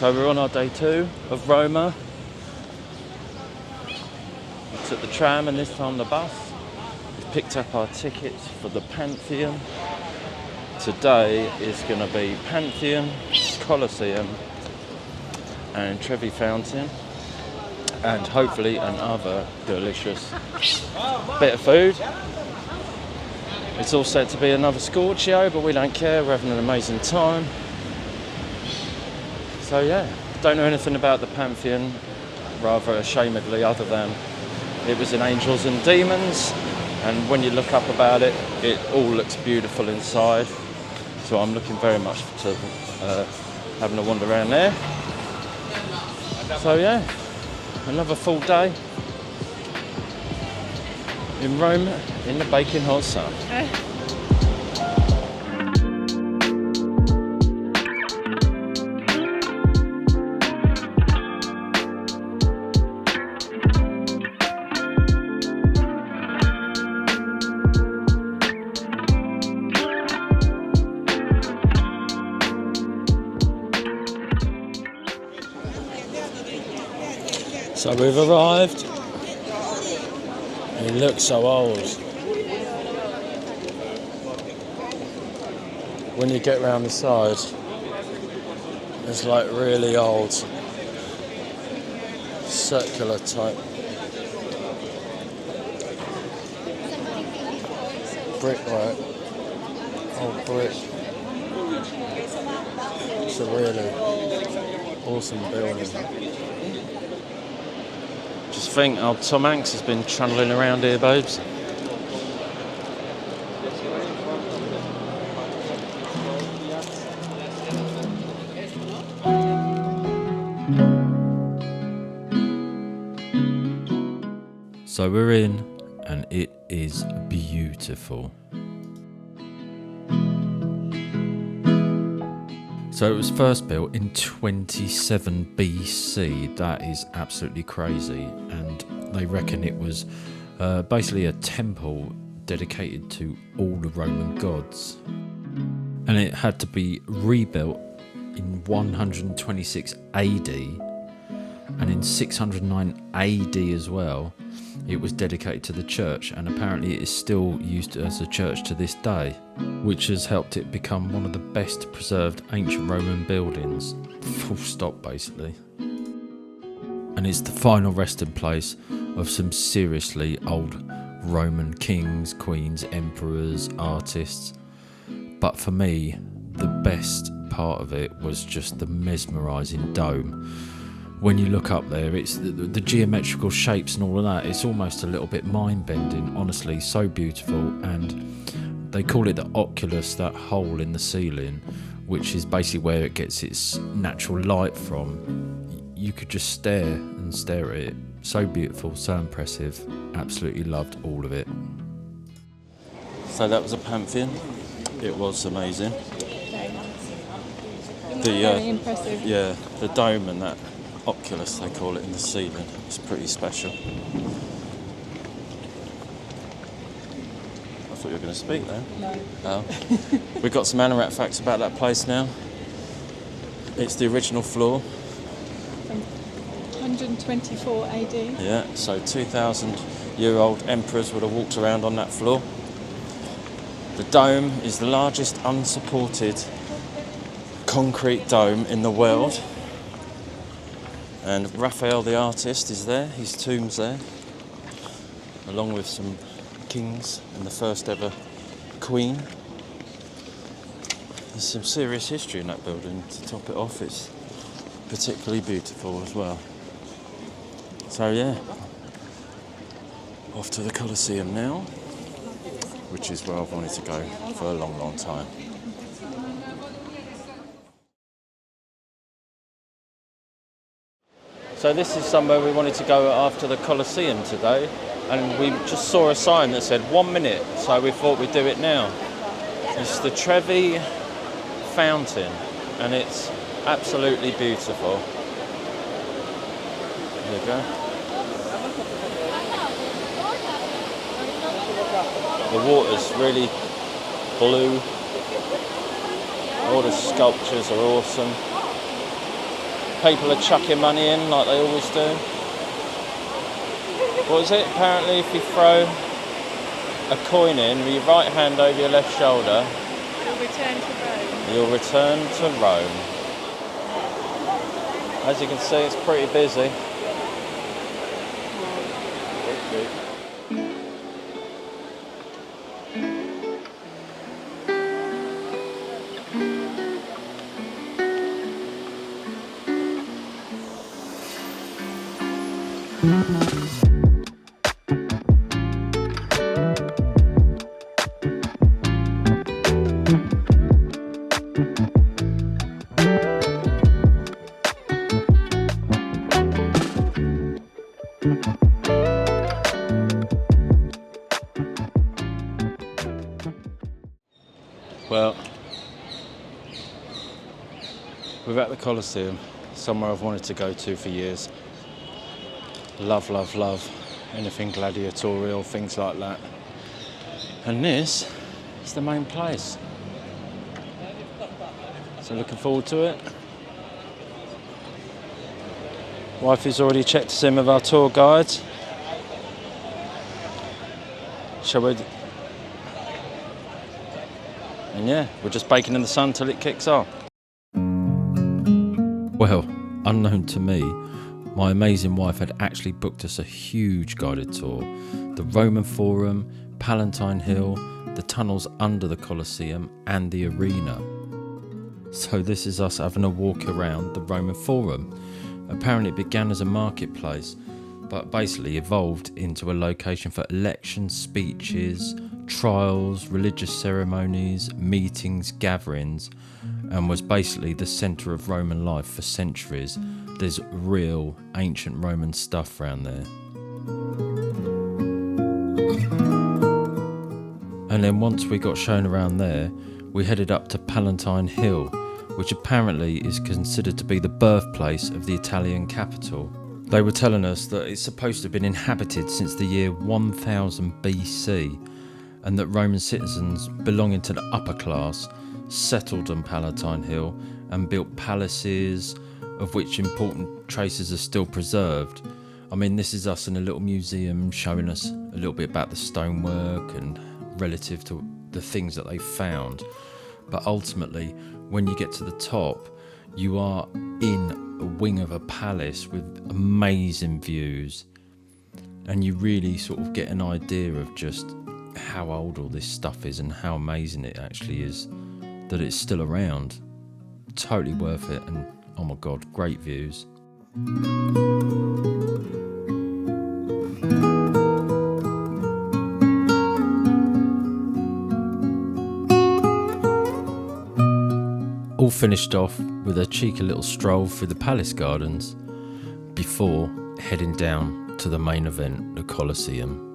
So we're on our day 2 of Roma. We took the tram and this time the bus. We picked up our tickets for the Pantheon. Today is going to be Pantheon, Colosseum and Trevi Fountain, and hopefully another delicious bit of food. It's all set to be another Scorchio, but we don't care, we're having an amazing time. So yeah, don't know anything about the Pantheon, rather ashamedly, other than it was in Angels and Demons, and when you look up about it, it all looks beautiful inside. So I'm looking very much to having a wander around there. So yeah, another full day in Rome in the baking hot sun. So we've arrived. It looks so old. When you get round the side, it's like really old, circular type brickwork. Old brick. It's a really awesome building. Just think, old Tom Hanks has been trundling around here, babes. So we're in, and it is beautiful. So it was first built in 27 BC. That is absolutely crazy. And they reckon it was basically a temple dedicated to all the Roman gods. And it had to be rebuilt in 126 AD. And in 609 AD as well, it was dedicated to the church, and apparently it is still used as a church to this day, which has helped it become one of the best preserved ancient Roman buildings, full stop basically. And it's the final resting place of some seriously old Roman kings, queens, emperors, artists. But for me, the best part of it was just the mesmerising dome. When you look up there, it's the geometrical shapes and all of that. It's almost a little bit mind-bending, honestly, so beautiful. And they call it the oculus, that hole in the ceiling, which is basically where it gets its natural light from. You could just stare and stare at it. So beautiful, so impressive. Absolutely loved all of it. So that was a Pantheon. It was amazing. Very impressive. Yeah, the dome and that oculus, they call it, in the ceiling. It's pretty special. I thought you were going to speak there. No. Oh. We've got some anorak facts about that place now. It's the original floor. From 124 AD. Yeah, so 2,000-year-old emperors would have walked around on that floor. The dome is the largest unsupported concrete dome in the world. And Raphael the artist is there, his tomb's there, along with some kings and the first ever queen. There's some serious history in that building. To top it off, it's particularly beautiful as well. So yeah, off to the Colosseum now, which is where I've wanted to go for a long, long time. So this is somewhere we wanted to go after the Colosseum today, and we just saw a sign that said 1 minute, so we thought we'd do it now. It's the Trevi Fountain, and it's absolutely beautiful. There you go. The water's really blue. All the sculptures are awesome. people are chucking money in like they always do. What is it? Apparently if you throw a coin in with your right hand over your left shoulder, You'll return to Rome. you'll return to Rome. As you can see, it's pretty busy. Well, we're at the Colosseum, somewhere I've wanted to go to for years. Love, love, love anything gladiatorial, things like that. And this is the main place. So looking forward to it. Wifey's already checked us in with our tour guides. Shall we? And yeah, we're just baking in the sun till it kicks off. Well, unknown to me, my amazing wife had actually booked us a huge guided tour. The Roman Forum, Palentine Hill, the tunnels under the Colosseum and the arena. So this is us having a walk around the Roman Forum. Apparently it began as a marketplace, but basically evolved into a location for elections, speeches, trials, religious ceremonies, meetings, gatherings, and was basically the centre of Roman life for centuries. There's real ancient Roman stuff around there. And then once we got shown around there, we headed up to Palentine Hill, which apparently is considered to be the birthplace of the Italian capital. They were telling us that it's supposed to have been inhabited since the year 1000 BC, and that Roman citizens belonging to the upper class settled on Palentine Hill and built palaces, of which important traces are still preserved. I mean, this is us in a little museum showing us a little bit about the stonework and relative to the things that they found. But ultimately, when you get to the top, you are in a wing of a palace with amazing views, and you really sort of get an idea of just how old all this stuff is and how amazing it actually is that it's still around. Totally worth it, and oh my god, great views. All finished off with a cheeky little stroll through the palace gardens before heading down to the main event, the Colosseum.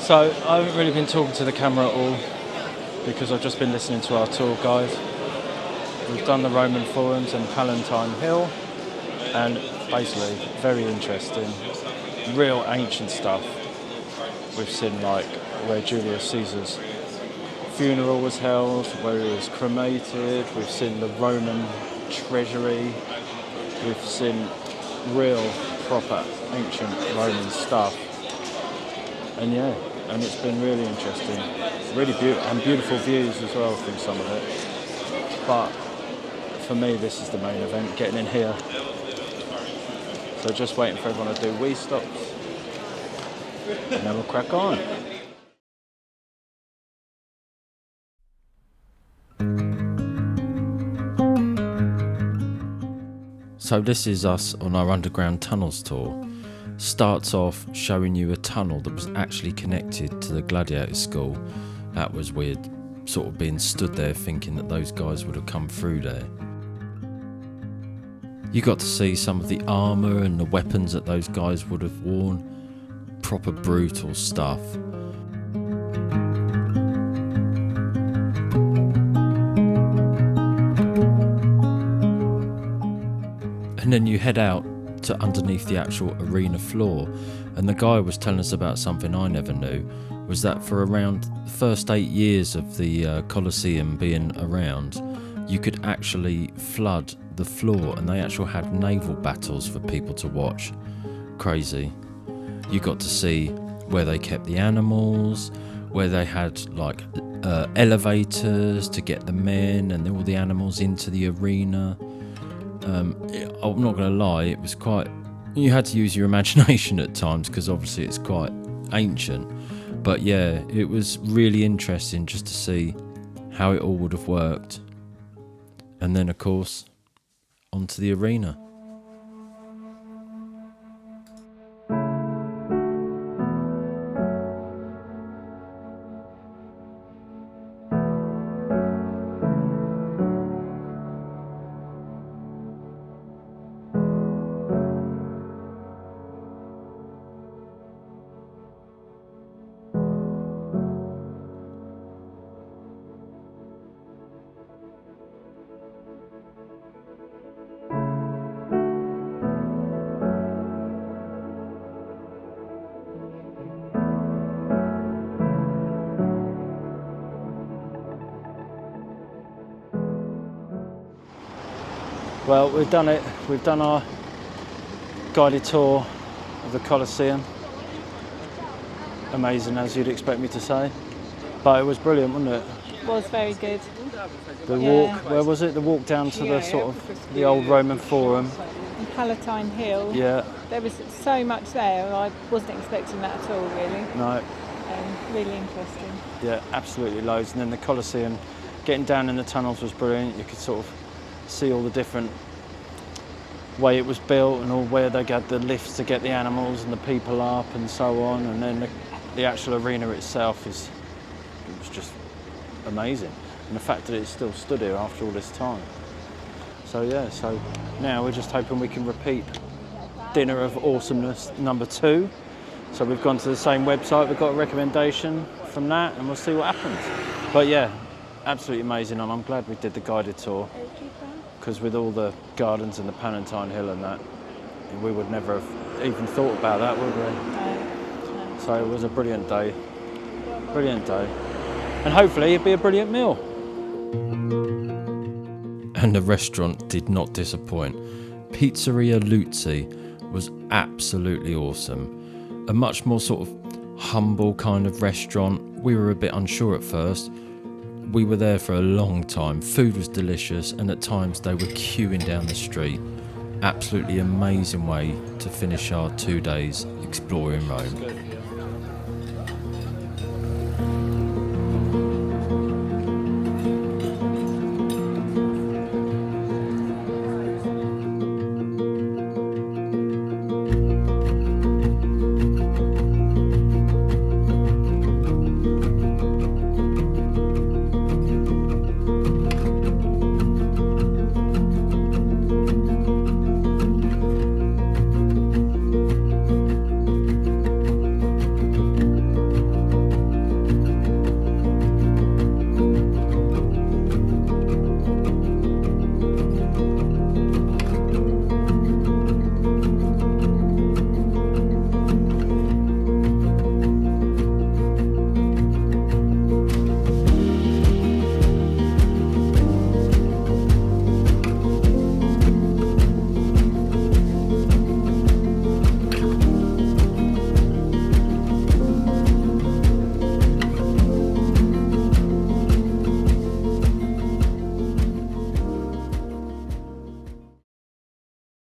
So I haven't really been talking to the camera at all because I've just been listening to our tour guide. We've done the Roman Forums and Palentine Hill, and basically very interesting, real ancient stuff. We've seen like where Julius Caesar's funeral was held, where he was cremated. We've seen the Roman treasury. We've seen real proper ancient Roman stuff. And yeah, and it's been really interesting, really beautiful views as well from some of it. But for me, this is the main event, getting in here. So just waiting for everyone to do wee stops, and then we'll crack on. So this is us on our underground tunnels tour. starts off showing you a tunnel that was actually connected to the gladiator school. That was weird, sort of being stood there thinking that those guys would have come through there. You got to see some of the armour and the weapons that those guys would have worn. Proper brutal stuff. And then you head out to underneath the actual arena floor, and the guy was telling us about something I never knew, was that for around the first 8 years of the Colosseum being around, you could actually flood the floor, and they actually had naval battles for people to watch. Crazy. You got to see where they kept the animals, where they had like elevators to get the men and all the animals into the arena. I'm not going to lie, it was quite... You had to use your imagination at times because obviously it's quite ancient. But yeah, it was really interesting just to see how it all would have worked. And then, of course, onto the arena. Well, we've done it. We've done our guided tour of the Colosseum. Amazing, as you'd expect me to say. But it was brilliant, wasn't it? It was very good. The walk, where was it? The walk down to the sort of the old Roman Forum. And Palentine Hill. Yeah. There was so much there. I wasn't expecting that at all, really. No. Really interesting. Yeah, absolutely loads. And then the Colosseum, getting down in the tunnels was brilliant. You could sort of see all the different way it was built and all where they had the lifts to get the animals and the people up and so on. And then the actual arena itself was just amazing. And the fact that it's still stood here after all this time. So yeah, so now we're just hoping we can repeat Dinner of Awesomeness number 2. So we've gone to the same website, we've got a recommendation from that, and we'll see what happens. But yeah, absolutely amazing, and I'm glad we did the guided tour, because with all the gardens and the Palentine Hill and that, we would never have even thought about that, would we? No. So it was a brilliant day. Brilliant day. And hopefully it'd be a brilliant meal. And the restaurant did not disappoint. Pizzeria Luzzi was absolutely awesome. A much more sort of humble kind of restaurant. We were a bit unsure at first. We were there for a long time. Food was delicious, and at times they were queuing down the street. Absolutely amazing way to finish our 2 days exploring Rome.